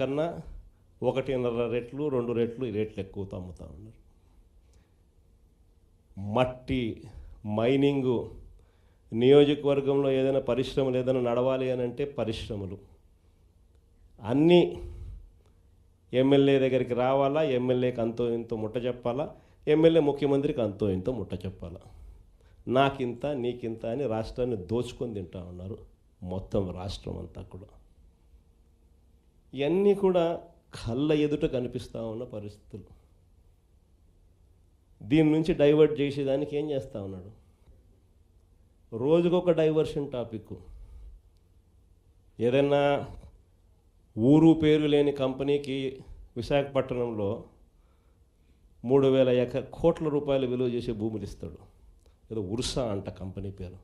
కన్నా 1.5 రెట్లు 2 రెట్లు ఈ రేట్లు ఎక్కువతో అమ్ముతూ ఉన్నారు. మట్టి మైనింగు నియోజకవర్గంలో ఏదైనా పరిశ్రమలు ఏదైనా నడవాలి అని అంటే పరిశ్రమలు అన్నీ ఎమ్మెల్యే దగ్గరికి రావాలా, ఎమ్మెల్యేకి అంతో ఇంతో ముట్ట చెప్పాలా, ఎమ్మెల్యే ముఖ్యమంత్రికి అంతో ఇంతో ముట్ట చెప్పాలా. నాకింత నీకింత అని రాష్ట్రాన్ని దోచుకొని తింటా ఉన్నారు మొత్తం రాష్ట్రం అంతా కూడా. ఇవన్నీ కూడా కళ్ళ ఎదుట కనిపిస్తూ ఉన్న పరిస్థితులు. దీని నుంచి డైవర్ట్ చేసేదానికి ఏం చేస్తూ ఉన్నాడు? రోజుకొక డైవర్షన్ టాపిక్. ఏదైనా ఊరు పేరు లేని కంపెనీకి విశాఖపట్నంలో 3,000 కోట్ల రూపాయలు విలువ చేసే భూములు ఇస్తాడు. ఏదో ఉర్సా అంట కంపెనీ పేరు.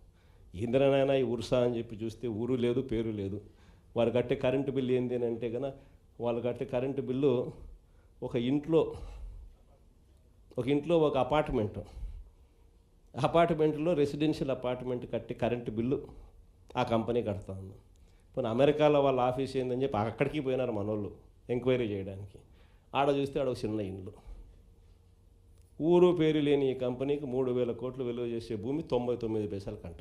ఇంద్రనైనా ఈ ఉర్సా అని చెప్పి చూస్తే ఊరు లేదు పేరు లేదు. వారు కట్టే కరెంటు బిల్లు ఏంటి అని అంటే కనుక వాళ్ళు కట్టే కరెంటు బిల్లు ఒక ఇంట్లో ఒక అపార్ట్మెంట్లో రెసిడెన్షియల్ అపార్ట్మెంట్ కట్టే కరెంటు బిల్లు ఆ కంపెనీ కడతా ఉంది. పోనీ అమెరికాలో వాళ్ళ ఆఫీస్ ఏందని చెప్పి అక్కడికి పోయినారు మనోళ్ళు ఎంక్వైరీ చేయడానికి. ఆడ చూస్తే ఆడ ఒక చిన్న ఇల్లు. ఊరు పేరు లేని ఈ కంపెనీకి 3,000 కోట్లు విలువ చేసే భూమి 99 పైసలు కంట.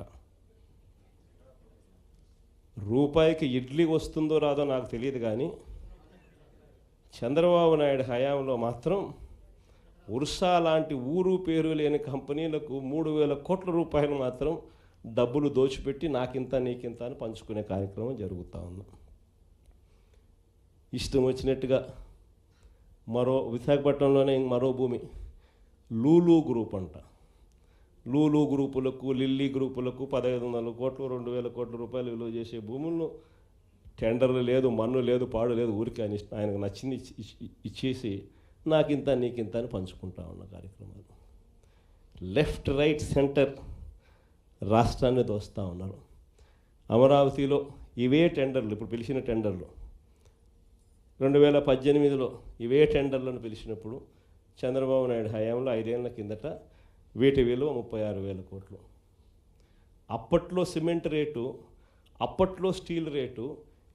రూపాయికి ఇడ్లీ వస్తుందో రాదో నాకు తెలియదు, కానీ చంద్రబాబు నాయుడు హయాంలో మాత్రం ఉర్సా లాంటి ఊరు పేరు లేని కంపెనీలకు 3,000 కోట్ల రూపాయలు మాత్రం డబ్బులు దోచిపెట్టి నాకింత నీకింత అని పంచుకునే కార్యక్రమం జరుగుతూ ఉంది. ఇష్టం వచ్చినట్టుగా విశాఖపట్నంలోనే మరో భూమి లూలు గ్రూప్ అంట. లూలు గ్రూపులకు లిల్లీ గ్రూపులకు 1,500 కోట్లు 2,000 కోట్ల రూపాయలు విలువ చేసే భూములను టెండర్లు లేదు, మన్ను లేదు, పాడు లేదు, ఊరికి ఆయనకు నచ్చింది ఇచ్చేసి నాకింత నీకింత అని పంచుకుంటా ఉన్న కార్యక్రమాలు. లెఫ్ట్ రైట్ సెంటర్ రాష్ట్రాన్ని దోస్తూ ఉన్నారు. అమరావతిలో ఇవే టెండర్లు, ఇప్పుడు పిలిచిన టెండర్లు 2018లో ఇవే టెండర్లను పిలిచినప్పుడు చంద్రబాబు నాయుడు హయాంలో 5 ఏళ్ల కిందట వీటి విలువ 36,000 కోట్లు. అప్పట్లో సిమెంట్ రేటు, అప్పట్లో స్టీల్ రేటు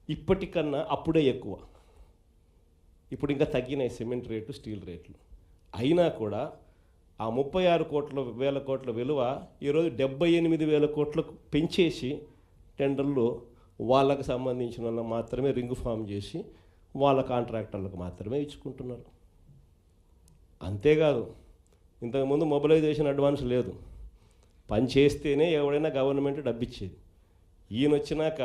ఇప్పటికన్నా అప్పుడే ఎక్కువ. ఇప్పుడు ఇంకా తగ్గినాయి సిమెంట్ రేటు స్టీల్ రేట్లు. అయినా కూడా ఆ 36,000 కోట్ల విలువ ఈరోజు 78,000 కోట్లకు పెంచేసి టెండర్లు వాళ్ళకు సంబంధించిన వాళ్ళకి మాత్రమే రింగ్ ఫామ్ చేసి వాళ్ళ కాంట్రాక్టర్లకు మాత్రమే ఇచ్చుకుంటున్నారు. అంతేకాదు, ఇంతకుముందు మొబిలైజేషన్ అడ్వాన్స్ లేదు. పని చేస్తేనే ఎవడైనా గవర్నమెంట్ డబ్బిచ్చేది. ఈయన వచ్చినాక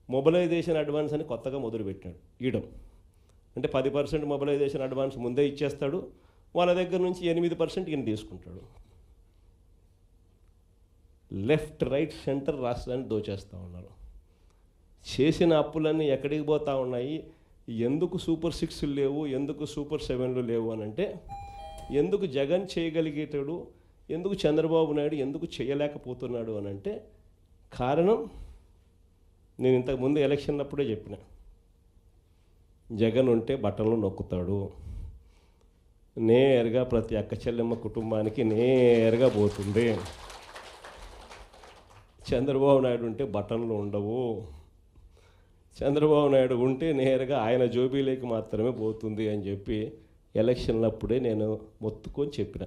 మొబిలైజేషన్ అడ్వాన్స్ అని కొత్తగా మొదలుపెట్టాడు ఇయడం. అంటే 10% మొబిలైజేషన్ అడ్వాన్స్ ముందే ఇచ్చేస్తాడు, వాళ్ళ దగ్గర నుంచి 8% ఈయన తీసుకుంటాడు. లెఫ్ట్ రైట్ సెంటర్ రాష్ట్రాన్ని దోచేస్తూ ఉన్నారు. చేసిన అప్పులన్నీ ఎక్కడికి పోతూ ఉన్నాయి? ఎందుకు సూపర్ 6 లేవు, ఎందుకు సూపర్ 7 లేవు అని అంటే, ఎందుకు జగన్ చేయగలిగేటాడు, ఎందుకు చంద్రబాబు నాయుడు ఎందుకు చేయలేకపోతున్నాడు అని అంటే కారణం నేను ఇంతకుముందు ఎలక్షన్ అప్పుడే చెప్పిన. జగన్ ఉంటే బట్టలు నొక్కుతాడు, నేరుగా ప్రతి అక్క చెల్లెమ్మ కుటుంబానికి నేరుగా పోతుంది. చంద్రబాబు నాయుడు ఉంటే బట్టలు ఉండవు. చంద్రబాబు నాయుడు ఉంటే నేరుగా ఆయన జోబీలోకి మాత్రమే పోతుంది అని చెప్పి ఎలక్షన్లప్పుడే నేను మొత్తుకొని చెప్పిన.